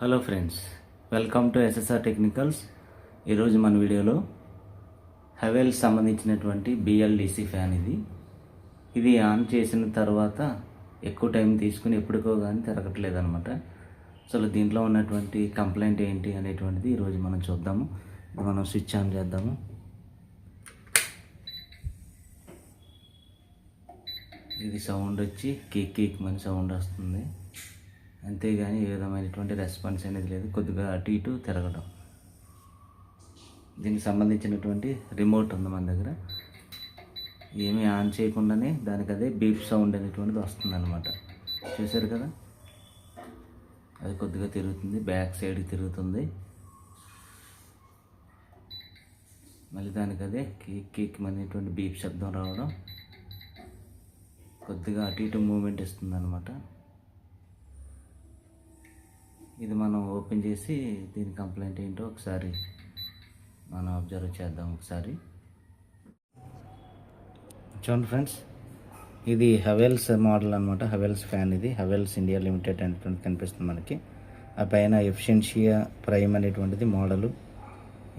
Hello friends, welcome to SSR technicals. ఈరోజు మన వీడియోలో హెవెల్స్ సంబంధించినటువంటి బిఎల్డిసి ఫ్యాన్ ఇది ఆన్ చేసిన తర్వాత ఎక్కువ టైం తీసుకుని ఎప్పటికో కానీ తిరగట్లేదు అనమాట. అసలు దీంట్లో ఉన్నటువంటి కంప్లైంట్ ఏంటి అనేటువంటిది ఈరోజు మనం చూద్దాము. మనం స్విచ్ ఆన్ చేద్దాము. ఇది సౌండ్ వచ్చి కేక్ కేక్ మన సౌండ్ వస్తుంది, అంతేగాని ఏ విధమైనటువంటి రెస్పాన్స్ అనేది లేదు. కొద్దిగా అటు ఇటు తిరగడం. దీనికి సంబంధించినటువంటి రిమోట్ ఉంది మన దగ్గర. ఏమీ ఆన్ చేయకుండానే దానికి అదే బీప్ సౌండ్ అనేటువంటిది వస్తుంది అనమాట. చూసారు కదా, అది కొద్దిగా తిరుగుతుంది, బ్యాక్ సైడ్కి తిరుగుతుంది. మళ్ళీ దానికి అదే కేక్ కేక్ అనేటువంటి బీప్ శబ్దం రావడం, కొద్దిగా అటు ఇటు మూమెంట్ ఇస్తుంది అనమాట. ఇది మనం ఓపెన్ చేసి దీని కంప్లైంట్ ఏంటో ఒకసారి మనం అబ్జర్వ్ చేద్దాం. ఒకసారి చూడండి ఫ్రెండ్స్, ఇది హెవెల్స్ మోడల్ అనమాట. హెవెల్స్ ఫ్యాన్, ఇది హెవెల్స్ ఇండియా లిమిటెడ్ అనేటువంటి కనిపిస్తుంది మనకి. ఆ పైన ఎఫిషియన్షియా ప్రైమ్ అనేటువంటిది మోడలు,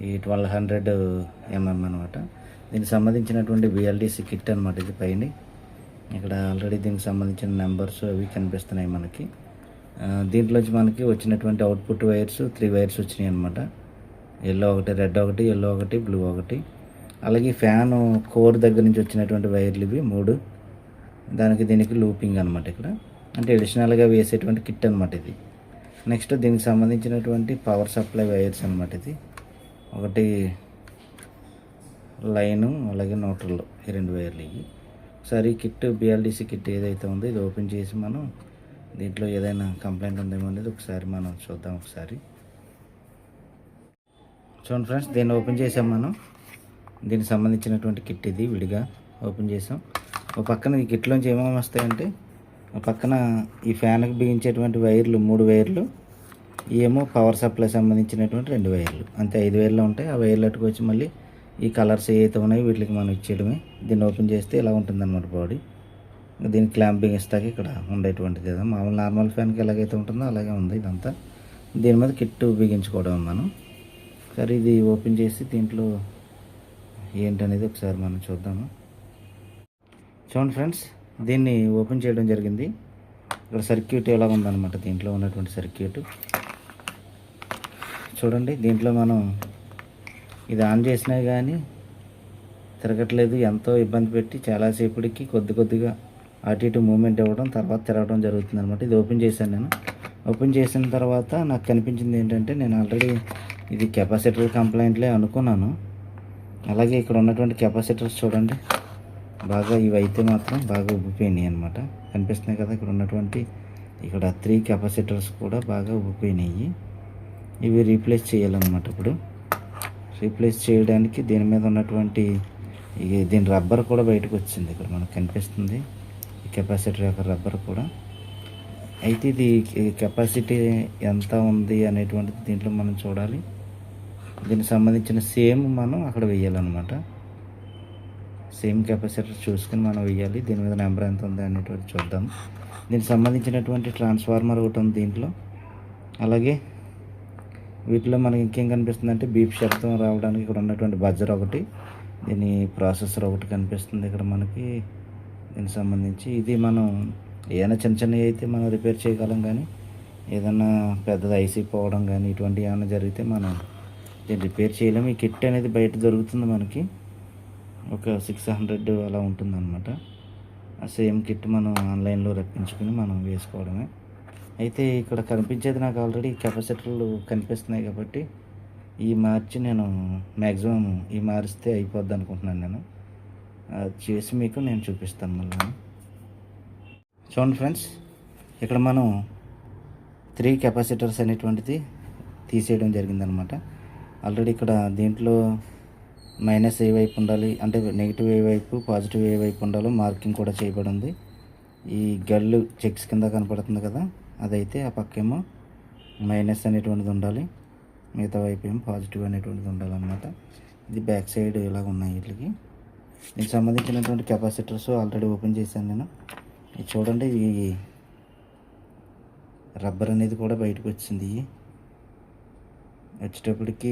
ఈ 1200 mm అనమాట. దీనికి సంబంధించినటువంటి బిఎల్డిసి కిట్ అనమాట. ఇది పైన ఇక్కడ ఆల్రెడీ దీనికి సంబంధించిన నెంబర్స్ అవి కనిపిస్తున్నాయి మనకి. దీంట్లోంచి మనకి వచ్చినటువంటి అవుట్పుట్ వైర్స్ 3 వైర్స్ వచ్చినాయి అనమాట. ఎల్లో ఒకటి, రెడ్ ఒకటి, ఎల్లో ఒకటి, బ్లూ ఒకటి. అలాగే ఫ్యాన్ కోర్ దగ్గర నుంచి వచ్చినటువంటి వైర్లు ఇవి 3. దానికి దీనికి లూపింగ్ అనమాట. ఇక్కడ అంటే అడిషనల్గా వేసేటువంటి కిట్ అనమాట ఇది. నెక్స్ట్ దీనికి సంబంధించినటువంటి పవర్ సప్లై వైర్స్ అనమాట. ఇది ఒకటి లైను, అలాగే న్యూట్రల్, ఈ 2 వైర్లు ఇవి. ఒకసారి కిట్ బిఎల్డిసి కిట్ ఏదైతే ఉందో ఇది ఓపెన్ చేసి మనం దీంట్లో ఏదైనా కంప్లైంట్ ఉందేమో అనేది ఒకసారి మనం చూద్దాం. ఒకసారి చూడండి ఫ్రెండ్స్, దీన్ని ఓపెన్ చేసాం మనం. దీనికి సంబంధించినటువంటి కిట్ ఇది విడిగా ఓపెన్ చేసాం. ఒక పక్కన ఈ కిట్లోంచి ఏమేమి వస్తాయంటే, ఒక పక్కన ఈ ఫ్యాన్కి బిగించేటువంటి వైర్లు 3 వైర్లు, ఏమో పవర్ సప్లై సంబంధించినటువంటి 2 వైర్లు, అంతే 5 వైర్లు ఉంటాయి. ఆ వైర్లు అట్టుకొచ్చి మళ్ళీ ఈ కలర్స్ ఏవైతే ఉన్నాయో వీటికి మనం ఇచ్చేయడమే. దీన్ని ఓపెన్ చేస్తే ఇలా ఉంటుందన్నమాట బాడీ. దీని క్లాంపింగ్ ఇస్తాక ఇక్కడ ఉండేటువంటిది కదా, మామూలు నార్మల్ ఫ్యాన్కి ఎలాగైతే ఉంటుందో అలాగే ఉంది ఇదంతా. దీని మీద కిట్టు బిగించుకోవడం మనం. సరే, ఇది ఓపెన్ చేసి దీంట్లో ఏంటనేది ఒకసారి మనం చూద్దాము. చూడండి ఫ్రెండ్స్, దీన్ని ఓపెన్ చేయడం జరిగింది. ఇక్కడ సర్క్యూట్ ఎలా ఉందన్నమాట. దీంట్లో ఉన్నటువంటి సర్క్యూట్ చూడండి. దీంట్లో మనం ఇది ఆన్ చేసినా కానీ తిరగట్లేదు. ఎంతో ఇబ్బంది పెట్టి చాలాసేపటికి కొద్దిగా అటు ఇటు మూమెంట్ ఇవ్వడం, తర్వాత తిరగడం జరుగుతుంది అనమాట. ఇది ఓపెన్ చేశాను నేను. ఓపెన్ చేసిన తర్వాత నాకు కనిపించింది ఏంటంటే, నేను ఆల్రెడీ ఇది కెపాసిటర్ కంప్లైంట్లే అనుకున్నాను. అలాగే ఇక్కడ ఉన్నటువంటి కెపాసిటర్స్ చూడండి, బాగా ఇవి అయితే మాత్రం బాగా ఉబ్బిపోయినాయి అనమాట. కనిపిస్తున్నాయి కదా, ఇక్కడ ఉన్నటువంటి ఇక్కడ 3 కెపాసిటర్స్ కూడా బాగా ఉబ్బిపోయినాయి. ఇవి రీప్లేస్ చేయాలన్నమాట. ఇప్పుడు రీప్లేస్ చేయడానికి దీని మీద ఉన్నటువంటి దీని రబ్బర్ కూడా బయటకు వచ్చింది. ఇక్కడ మనకు కనిపిస్తుంది ఈ కెపాసిటర్ యొక్క రబ్బర్ కూడా. అయితే ఇది కెపాసిటీ ఎంత ఉంది అనేటువంటిది దీంట్లో మనం చూడాలి. దీనికి సంబంధించిన సేమ్ మనం అక్కడ వేయాలన్నమాట. సేమ్ కెపాసిటర్ చూసుకుని మనం వేయాలి. దీని మీద నెంబర్ ఎంత ఉంది అనేటువంటి చూద్దాం. దీనికి సంబంధించినటువంటి ట్రాన్స్ఫార్మర్ ఒకటి ఉంది దీంట్లో. అలాగే వీటిలో మనకి ఇంకేం కనిపిస్తుంది అంటే, బీప్ శబ్దం రావడానికి ఇక్కడ ఉన్నటువంటి బజర్ ఒకటి, దీని ప్రాసెసర్ ఒకటి కనిపిస్తుంది ఇక్కడ మనకి. దీనికి సంబంధించి ఇది మనం ఏదైనా చిన్నవి అయితే మనం రిపేర్ చేయగలం, కానీ ఏదైనా పెద్దది ఐసీ పోవడం కానీ ఇటువంటి ఏమైనా జరిగితే మనం దీన్ని రిపేర్ చేయలేము. ఈ కిట్ అనేది బయట దొరుకుతుంది మనకి, ఒక 600 అలా ఉంటుందన్నమాట. ఆ సేమ్ కిట్ మనం ఆన్లైన్లో రప్పించుకుని మనం వేసుకోవడమే. అయితే ఇక్కడ కనిపించేది నాకు ఆల్రెడీ కెపాసిటర్లు కనిపిస్తున్నాయి కాబట్టి ఈ మార్చి నేను మ్యాక్సిమం ఈ మారిస్తే అయిపోద్ది అనుకుంటున్నాను. నేను అది చేసి మీకు నేను చూపిస్తాను మళ్ళీ. చూడండి ఫ్రెండ్స్, ఇక్కడ మనం 3 కెపాసిటర్స్ అనేటువంటిది తీసేయడం జరిగిందనమాట. ఆల్రెడీ ఇక్కడ దీంట్లో మైనస్ ఏ వైపు ఉండాలి అంటే నెగిటివ్ ఏ వైపు, పాజిటివ్ ఏ వైపు ఉండాలో మార్కింగ్ కూడా చేయబడి ఉంది. ఈ గల్లు చెక్స్ కింద కనపడుతుంది కదా, అదైతే ఆ పక్కేమో మైనస్ అనేటువంటిది ఉండాలి, మిగతా వైపు ఏమో పాజిటివ్ అనేటువంటిది ఉండాలన్నమాట. ఇది బ్యాక్ సైడ్ ఇలాగ ఉన్నాయి వీటికి. దీనికి సంబంధించినటువంటి కెపాసిటర్స్ ఆల్రెడీ ఓపెన్ చేశాను నేను. ఇది చూడండి, ఈ రబ్బర్ అనేది కూడా బయటకు వచ్చింది. వచ్చేటప్పటికి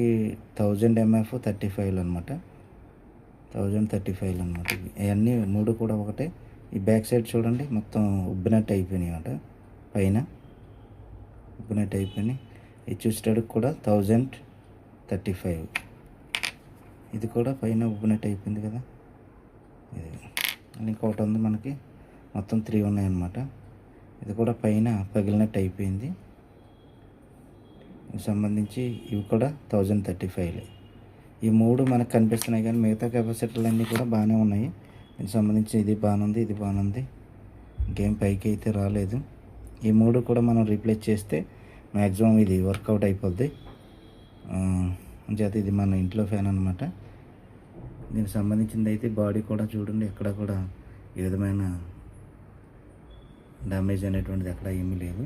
1000 ఎంఎఫ్ 35 అనమాట. 1035 అనమాట. ఇవన్నీ 3 కూడా ఒకటే. ఈ బ్యాక్ సైడ్ చూడండి మొత్తం ఉబ్బినట్టు అయిపోయినాయి అన్నమాట. పైన ఉబ్బినట్టు అయిపోయినాయి. ఇది చూసేటప్పుడు కూడా 1035. ఇది కూడా పైన ఉబ్బినట్టు అయిపోయింది కదా. ఇది ఇంకొకటి ఉంది మనకి, మొత్తం 3 ఉన్నాయన్నమాట. ఇది కూడా పైన పగిలినట్టు అయిపోయింది. సంబంధించి ఇవి కూడా 1035. ఈ 3 మనకు కనిపిస్తున్నాయి, కానీ మిగతా కెపాసిటర్లు అన్నీ కూడా బాగానే ఉన్నాయి. దీనికి సంబంధించి ఇది బాగానే ఉంది, ఇది బాగానే ఉంది, ఇంకేం పైకి అయితే రాలేదు. ఈ 3 కూడా మనం రీప్లేస్ చేస్తే మ్యాక్సిమం ఇది వర్కౌట్ అయిపోద్ది. చేత ఇది మన ఇంట్లో ఫ్యాన్ అనమాట. దీనికి సంబంధించింది అయితే బాడీ కూడా చూడండి, ఎక్కడ కూడా ఈ విధమైన డ్యామేజ్ అనేటువంటిది ఎక్కడ ఏమీ లేదు.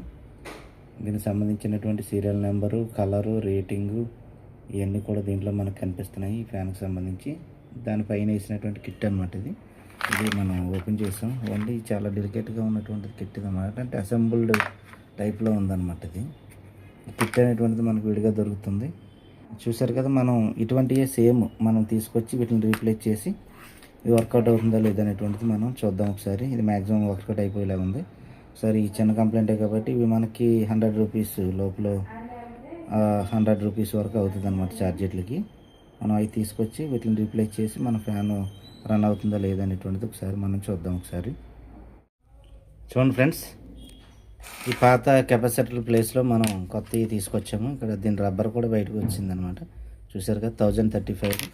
దీనికి సంబంధించినటువంటి సీరియల్ నెంబరు, కలరు, రేటింగు ఇవన్నీ కూడా దీంట్లో మనకు కనిపిస్తున్నాయి. ఈ ఫ్యాన్కి సంబంధించి దానిపైన వేసినటువంటి కిట్ అనమాట. ఇది మనం ఓపెన్ చేసాం. ఓన్లీ చాలా డెలికేట్గా ఉన్నటువంటి కిట్ అనమాట. అంటే అసెంబుల్డ్ టైప్లో ఉందన్నమాట. ఇది కిట్ అనేటువంటిది మనకు విడిగా దొరుకుతుంది. చూసారు కదా, మనం ఇటువంటివే సేమ్ మనం తీసుకొచ్చి వీటిని రీప్లేస్ చేసి ఇది వర్కౌట్ అవుతుందా లేదనేటువంటిది మనం చూద్దాం ఒకసారి. ఇది మ్యాక్సిమం వర్కౌట్ అయిపోయేలా ఉంది. సరే, ఈ చిన్న కంప్లైంటే కాబట్టి ఇవి మనకి 100 రూపీస్ లోపల 100 రూపీస్ వరకు అవుతుంది అనమాట ఛార్జెట్లకి. మనం అవి తీసుకొచ్చి వీటిని రీప్లేస్ చేసి మన ఫ్యాన్ రన్ అవుతుందా లేదనేటువంటిది ఒకసారి మనం చూద్దాం. ఒకసారి చూడండి ఫ్రెండ్స్, ఈ పాత కెపాసిటర్ ప్లేస్లో మనం కొత్తవి తీసుకొచ్చాము. ఇక్కడ దీని రబ్బర్ కూడా బయటకు వచ్చిందనమాట. చూసారు కదా, 1035.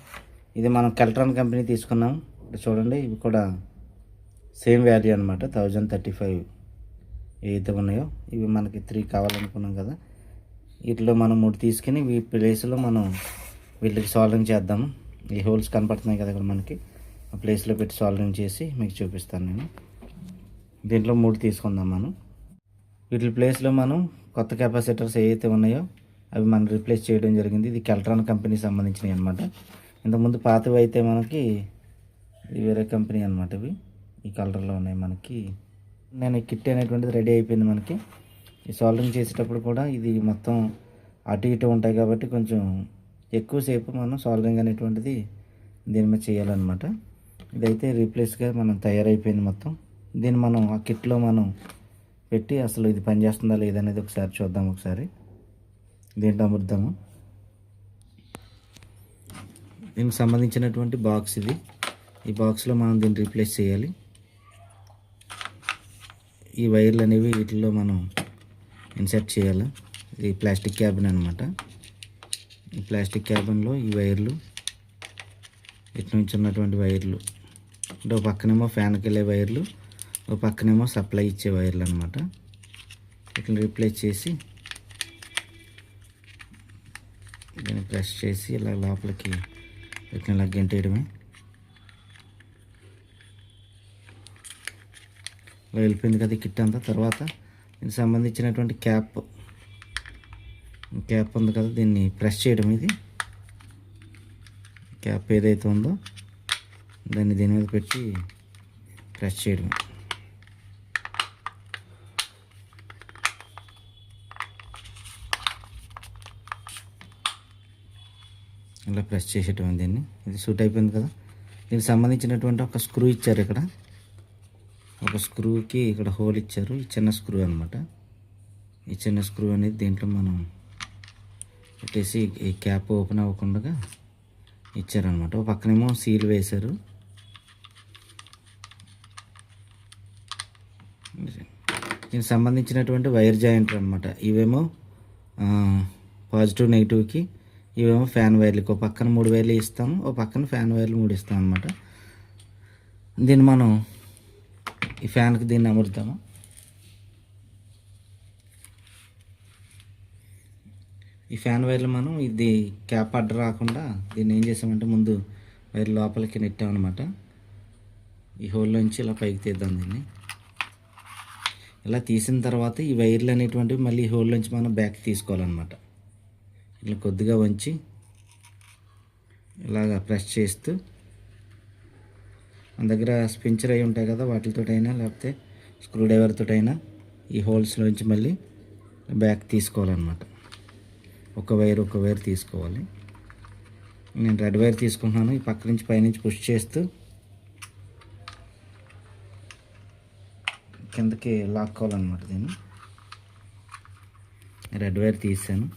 ఇది మనం కెల్ట్రాన్ కంపెనీ తీసుకున్నాం. ఇక్కడ చూడండి, ఇవి కూడా సేమ్ వాల్యూ అనమాట. 1035 ఏదైతే ఉన్నాయో ఇవి మనకి 3 కావాలనుకున్నాం కదా. వీటిలో మనం 3 తీసుకుని ఈ ప్లేస్లో మనం వీటికి సాల్డరింగ్ చేద్దాము. ఈ హోల్స్ కనపడుతున్నాయి కదా ఇక్కడ మనకి, ఆ ప్లేస్లో పెట్టి సాల్డరింగ్ చేసి మీకు చూపిస్తాను నేను. దీంట్లో 3 తీసుకుందాం మనం. వీటి ప్లేస్లో మనం కొత్త కెపాసిటర్స్ ఏవైతే ఉన్నాయో అవి మనం రీప్లేస్ చేయడం జరిగింది. ఇది కెల్ట్రాన్ కంపెనీకి సంబంధించినవి అనమాట. ఇంతకుముందు పాతవి అయితే మనకి ఇది వేరే కంపెనీ అనమాట. ఇవి ఈ కలర్లో ఉన్నాయి మనకి. నేను ఈ కిట్ అనేటువంటిది రెడీ అయిపోయింది మనకి. ఈ సాల్డరింగ్ చేసేటప్పుడు కూడా ఇది మొత్తం అటు ఇటు ఉంటాయి కాబట్టి కొంచెం ఎక్కువసేపు మనం సాల్డరింగ్ అనేటువంటిది దీని మీద చేయాలన్నమాట. ఇదైతే రీప్లేస్గా మనం తయారైపోయింది మొత్తం. దీన్ని మనం ఆ కిట్లో మనం పెట్టి అసలు ఇది పనిచేస్తుందా లేదనేది ఒకసారి చూద్దాం. ఒకసారి దీంట్లో అమర్దాము. దీనికి సంబంధించినటువంటి బాక్స్ ఇది. ఈ బాక్స్లో మనం దీన్ని రీప్లేస్ చేయాలి. ఈ వైర్లు అనేవి వీటిల్లో మనం ఇన్సర్ట్ చేయాలి. ఇది ప్లాస్టిక్ క్యాబిన్ అనమాట. ఈ ప్లాస్టిక్ క్యాబిన్లో ఈ వైర్లు, ఇటు నుంచి ఉన్నటువంటి వైర్లు, అంటే ఒక పక్కనేమో ఫ్యాన్కి వెళ్ళే వైర్లు, ఒక పక్కనేమో సప్లై ఇచ్చే వైర్లు అనమాట. వీటిని రీప్లేస్ చేసి దీన్ని ప్రెస్ చేసి ఇలా లోపలికి వీటిని ఇలా గెంటేయడమే. ఇలా వెళ్ళిపోయింది కదా కిట్ అంతా. తర్వాత దీనికి సంబంధించినటువంటి క్యాప్ ఉంది కదా, దీన్ని ప్రెస్ చేయడం. ఇది క్యాప్ ఏదైతే ఉందో దాన్ని దీని మీద పెట్టి ప్రెస్ చేయడం. ఇలా ప్రెస్ చేసేయటం దీన్ని. ఇది సూట్ అయిపోయింది కదా. దీనికి సంబంధించినటువంటి ఒక స్క్రూ ఇచ్చారు ఇక్కడ. ఒక స్క్రూకి ఇక్కడ హోల్ ఇచ్చారు. ఈ చిన్న స్క్రూ అనమాట. ఈ చిన్న స్క్రూ అనేది దీంట్లో మనం పెట్టేసి ఈ క్యాప్ ఓపెన్ అవ్వకుండా ఇచ్చారనమాట. ఒక పక్కనేమో సీల్ వేశారు. దీనికి సంబంధించినటువంటి వైర్ జాయింట్లు అనమాట. ఇవేమో పాజిటివ్ నెగిటివ్కి, ఇవేమో ఫ్యాన్ వైర్లకి. ఒక పక్కన 3 వైర్లు ఇస్తాము, ఒక పక్కన ఫ్యాన్ వైర్లు 3 ఇస్తాం అనమాట. దీన్ని మనం ఈ ఫ్యాన్కి దీన్ని అమరుతాము. ఈ ఫ్యాన్ వైర్లు మనం ఇది క్యాప్ అడ్డు రాకుండా దీన్ని ఏం చేసామంటే ముందు వైర్ లోపలికి నెట్టామన్నమాట. ఈ హోల్లోంచి ఇలా పైకి తీద్దాం దీన్ని. ఇలా తీసిన తర్వాత ఈ వైర్లు అనేటువంటివి మళ్ళీ ఈ హోల్లోంచి మనం బ్యాక్ తీసుకోవాలన్నమాట. ఇలా కొద్దిగా వంచి ఇలాగ ప్రెస్ చేస్తూ మన దగ్గర స్పించర్ అయి ఉంటాయి కదా, వాటితోటైనా లేకపోతే స్క్రూ డ్రైవర్తోటైనా ఈ హోల్స్లోంచి మళ్ళీ బ్యాక్ తీసుకోవాలన్నమాట. ఒక వైర్ తీసుకోవాలి. నేను రెడ్ వైర్ తీసుకుంటున్నాను. ఈ పక్క నుంచి పైనుంచి పుష్ చేస్తూ కిందకి లాక్కోవాలన్నమాట. దీన్ని రెడ్ వైర్ తీసాను.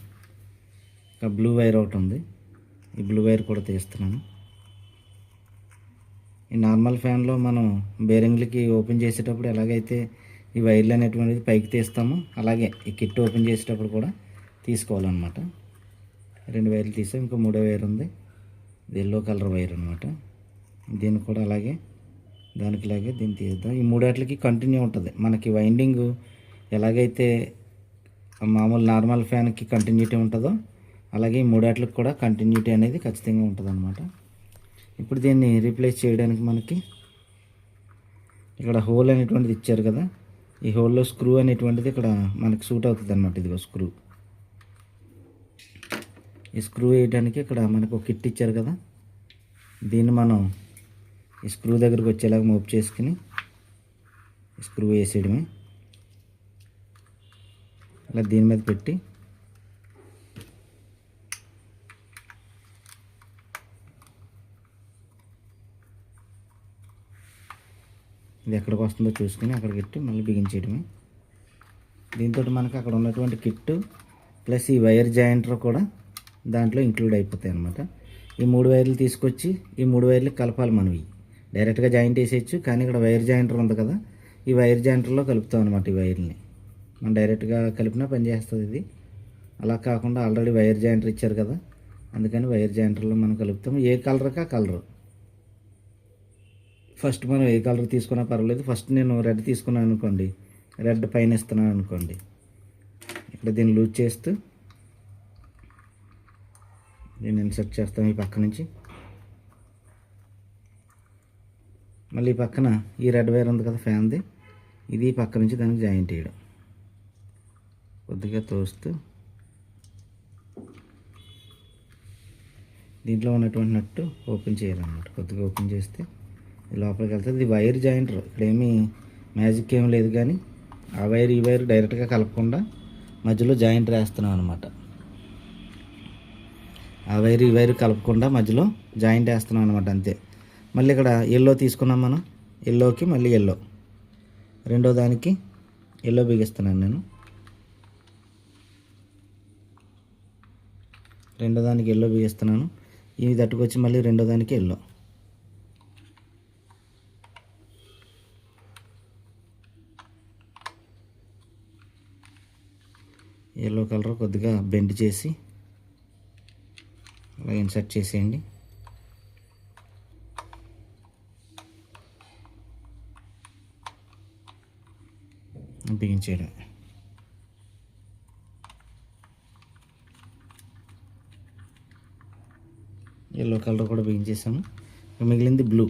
ఇంకా బ్లూ వైర్ ఒకటి ఉంది, ఈ బ్లూ వైర్ కూడా తీస్తున్నాను. ఈ నార్మల్ ఫ్యాన్లో మనం బేరింగ్లకి ఓపెన్ చేసేటప్పుడు ఎలాగైతే ఈ వైర్లు అనేటువంటిది పైకి తీస్తామో అలాగే ఈ కిట్ ఓపెన్ చేసేటప్పుడు కూడా తీసుకోవాలన్నమాట. 2 వైర్లు తీసాం. ఇంకో 3వ వైర్ ఉంది, ఇది ఎల్లో కలర్ వైర్ అనమాట. దీన్ని కూడా అలాగే దానికిలాగే దీన్ని తీద్దాం. ఈ 3 కంటిన్యూ ఉంటుంది మనకి వైండింగ్. ఎలాగైతే మామూలు నార్మల్ ఫ్యాన్కి కంటిన్యూటీ ఉంటుందో అలాగే ఈ 3 కూడా కంటిన్యూటీ అనేది ఖచ్చితంగా ఉంటుంది అనమాట. ఇప్పుడు దీన్ని రీప్లేస్ చేయడానికి మనకి ఇక్కడ హోల్ అనేటువంటిది ఇచ్చారు కదా, ఈ హోల్లో స్క్రూ అనేటువంటిది ఇక్కడ మనకి సూట్ అవుతుంది అనమాట. ఇదిగో స్క్రూ. ఈ స్క్రూ వేయడానికి ఇక్కడ మనకు ఒక కిట్ ఇచ్చారు కదా, దీన్ని మనం ఈ స్క్రూ దగ్గరకు వచ్చేలాగా మోప్ చేసుకుని స్క్రూ వేసేయడమే. అలా దీని మీద పెట్టి ఇది ఎక్కడికి వస్తుందో చూసుకుని అక్కడికి పెట్టి మళ్ళీ బిగించేయడమే. దీంతో మనకు అక్కడ ఉన్నటువంటి కిట్టు ప్లస్ ఈ వైర్ జాయింటర్ కూడా దాంట్లో ఇంక్లూడ్ అయిపోతాయి అన్నమాట. ఈ 3 వైర్లు తీసుకొచ్చి ఈ 3 వైర్లు కలపాలి. మనం డైరెక్ట్గా జాయింట్ వేసేయచ్చు, కానీ ఇక్కడ వైర్ జాయింటర్ ఉంది కదా, ఈ వైర్ జాయింటర్లో కలుపుతాం అనమాట. ఈ వైర్ని మనం డైరెక్ట్గా కలిపినా పనిచేస్తుంది ఇది. అలా కాకుండా ఆల్రెడీ వైర్ జాయింటర్ ఇచ్చారు కదా, అందుకని వైర్ జాయింటర్లో మనం కలుపుతాం. ఏ కలర్కా కలరు. ఫస్ట్ మనం ఏ కలర్ తీసుకున్నా పర్వాలేదు. ఫస్ట్ నేను రెడ్ తీసుకున్నాను అనుకోండి, రెడ్ పైన ఇస్తున్నాను అనుకోండి, ఇక్కడ దీన్ని లూజ్ చేస్తూ దీన్ని ఇన్సర్ట్ చేస్తాం ఈ పక్క నుంచి. మళ్ళీ ఈ పక్కన ఈ రెడ్ వైర్ ఉంది కదా ఫ్యాన్ది, ఇది ఈ పక్క నుంచి దానికి జాయింట్ చేయడం. కొద్దిగా తోస్తూ దీంట్లో ఉన్నటువంటి నట్టు ఓపెన్ చేయాలన్నమాట. కొద్దిగా ఓపెన్ చేస్తే లోపలికి వెళ్తుంది. ఇది వైర్ జాయింటర్, ఇక్కడ ఏమీ మ్యాజిక్ ఏం లేదు, కానీ ఆ వైర్ ఈ వైర్ డైరెక్ట్గా కలపకుండా మధ్యలో జాయింటర్ వేస్తున్నాం అనమాట. ఆ వైర్ ఈ వైర్ కలపకుండా మధ్యలో జాయింట్ వేస్తున్నాం అనమాట, అంతే. మళ్ళీ ఇక్కడ ఎల్లో తీసుకున్నాం మనం, ఎల్లోకి మళ్ళీ ఎల్లో, రెండో దానికి ఎల్లో బిగిస్తున్నాను నేను. రెండో దానికి ఎల్లో బిగిస్తున్నాను. ఇవి తట్టుకొచ్చి మళ్ళీ రెండో దానికి ఎల్లో. ఎల్లో కలర్ కొద్దిగా బెండ్ చేసి అలా ఇన్సర్ట్ చేసేయండి. బిగించేయడం. ఎల్లో కలర్ కూడా బిగించేసాము. మిగిలింది బ్లూ.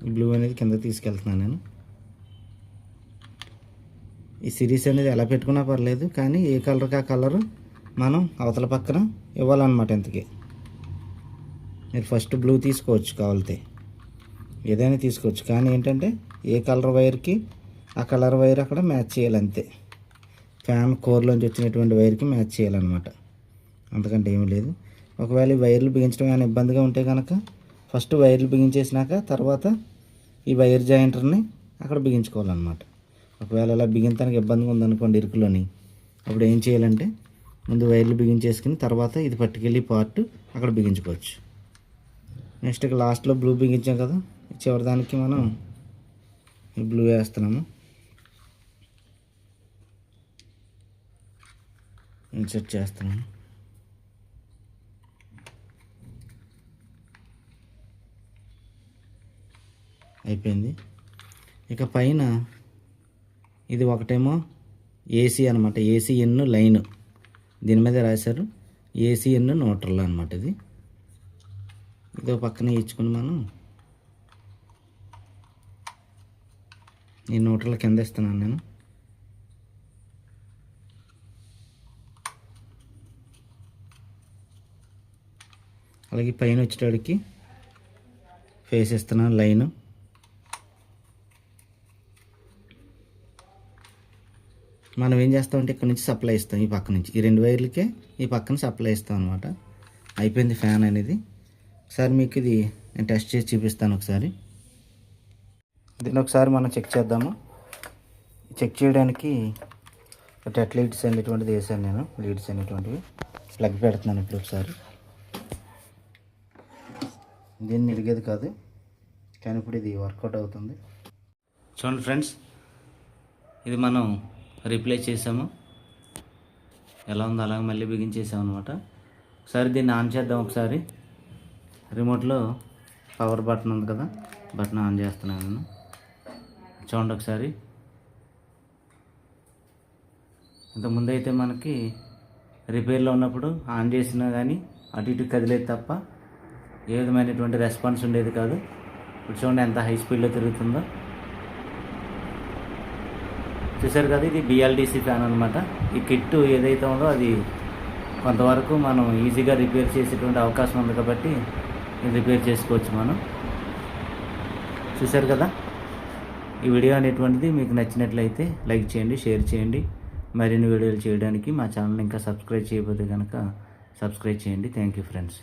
ఈ బ్లూ అనేది కింద తీసుకెళ్తున్నాను నేను. ఈ సిరీస్ అనేది ఎలా పెట్టుకున్నా పర్లేదు, కానీ ఏ కలర్కి ఆ కలరు మనం అవతల పక్కన ఇవ్వాలన్నమాట. ఇంతకీ మీరు ఫస్ట్ బ్లూ తీసుకోవచ్చు, కావాలితే ఏదైనా తీసుకోవచ్చు, కానీ ఏంటంటే ఏ కలర్ వైర్కి ఆ కలర్ వైర్ అక్కడ మ్యాచ్ చేయాలి, అంతే. ఫ్యాన్ కోర్లోంచి వచ్చినటువంటి వైర్కి మ్యాచ్ చేయాలన్నమాట, అంతకంటే ఏమీ లేదు. ఒకవేళ ఈ వైర్లు బిగించడం ఏమైనా ఇబ్బందిగా ఉంటే కనుక ఫస్ట్ వైర్లు బిగించేసినాక తర్వాత ఈ వైర్ జాయింటర్ని అక్కడ బిగించుకోవాలన్నమాట. ఒకవేళ అలా బిగించడానికి ఇబ్బందిగా ఉందనుకోండి ఇరుకులోని, అప్పుడు ఏం చేయాలంటే ముందు వైర్లు బిగించేసుకుని తర్వాత ఇది పట్టుకెళ్ళి పార్ట్ అక్కడ బిగించుకోవచ్చు. నెక్స్ట్ ఇక్కడ లాస్ట్లో బ్లూ బిగించాం కదా, చివరిదానికి మనం ఈ బ్లూ వేస్తున్నాము. ఇన్సర్ట్ చేస్తున్నాము. అయిపోయింది. ఇక పైన ఇది ఒకటేమో ఏసీ అనమాట, ఏసీఎన్ లైన్ దీని మీద రాశారు, ఏసీఎన్ న్యూట్రల్ అనమాట. ఇది ఇదో పక్కన ఇచ్చుకుని మనం ఈ న్యూట్రల్ కింద ఇస్తున్నాను నేను. అలాగే పైన వచ్చేటడికి ఫేస్ ఇస్తున్నాను లైన్. మనం ఏం చేస్తామంటే ఇక్కడ నుంచి సప్లై ఇస్తాం, ఈ పక్క నుంచి ఈ 2 వైర్లకే ఈ పక్కన సప్లై ఇస్తాం అనమాట. అయిపోయింది ఫ్యాన్ అనేది. ఒకసారి మీకు ఇది నేను టెస్ట్ చేసి చూపిస్తాను. ఒకసారి దీన్ని ఒకసారి మనం చెక్ చేద్దాము. చెక్ చేయడానికి టెట్ లీడ్స్ అనేటువంటిది వేసాను నేను, లీడ్స్ అనేటువంటివి ప్లగ్ పెడుతున్నాను. ఇప్పుడు ఒకసారి దీన్ని ఇరిగేది కాదు, కానీ ఇప్పుడు ఇది వర్కౌట్ అవుతుంది. చూడండి ఫ్రెండ్స్, ఇది మనం రీప్లేస్ చేసాము. ఎలా ఉందో అలాగే మళ్ళీ బిగించేసాము అనమాట. ఒకసారి దీన్ని ఆన్ చేద్దాం. ఒకసారి రిమోట్లో పవర్ బటన్ ఉంది కదా, బటన్ ఆన్ చేస్తున్నాను నేను. చూడండి ఒకసారి. ఇంతకుముందు అయితే మనకి రిపేర్లో ఉన్నప్పుడు ఆన్ చేసినా కానీ అటు ఇటు కదిలేదు తప్ప ఏ విధమైనటువంటి రెస్పాన్స్ ఉండేది కాదు. ఇప్పుడు చూడండి ఎంత హై స్పీడ్లో తిరుగుతుందో. చూసారు కదా, ఇది బిఎల్డిసి ఫ్యాన్ అనమాట. ఈ కిట్ ఏదైతే ఉందో అది కొంతవరకు మనం ఈజీగా రిపేర్ చేసేటువంటి అవకాశం ఉంది కాబట్టి ఇది రిపేర్ చేసుకోవచ్చు మనం. చూసారు కదా, ఈ వీడియో అనేటువంటిది మీకు నచ్చినట్లయితే లైక్ చేయండి, షేర్ చేయండి. మరిన్ని వీడియోలు చేయడానికి మా ఛానల్ ఇంకా సబ్స్క్రైబ్ చేయకపోతే కనుక సబ్స్క్రైబ్ చేయండి. Thank you friends.